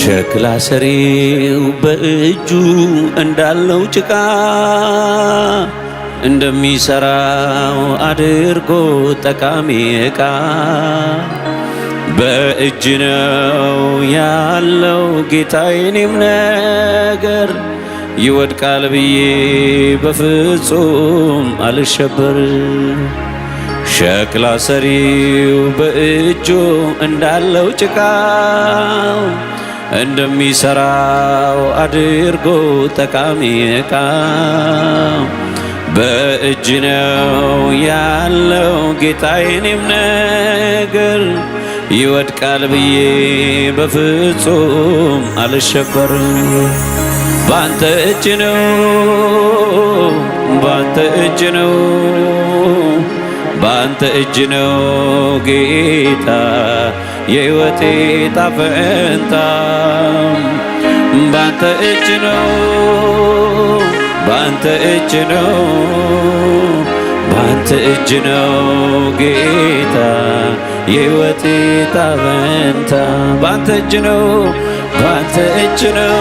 ሸክላ ሰሪው በእጁ እንዳለው ጭቃ እንደሚሰራው አድርጎ ጠቃሚ ዕቃ በእጅ ነው ያለው ጌታዬ። እኔም ነገር ይወድቃል ብዬ በፍጹም አልሸበር። ሸክላ ሰሪው በእጁ እንዳለው ጭቃ እንደሚሰራው አድርጎ ጠቃሚ ዕቃ በእጅ ነው ያለው ጌታዬ። እኔም ነገር ይወድቃል ብዬ በፍጹም አልሸበርም። ባንተ እጅ ነው፣ ባንተ እጅ ነው፣ ባንተ እጅ ነው ጌታ የሕይወቴ ጣፈንታ። ባንተ እጅ ነው፣ ባንተ እጅ ነው፣ ባንተ እጅ ነው ጌታ የሕይወቴ ጣፈንታ። ባንተ እጅ ነው፣ ባንተ እጅ ነው፣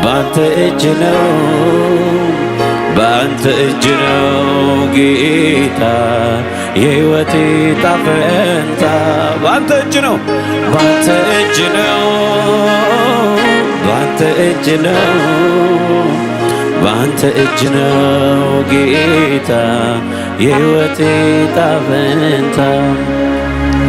ባንተ እጅ ነው፣ ባንተ እጅ ነው ጌታ የሕይወቴ ጣፈንታ። ባንተ እጅ ነው፣ ባንተ እጅ ነው፣ ባንተ እጅ ነው፣ ባንተ እጅ ነው ጌታ የሕይወቴ ጣፈንታ።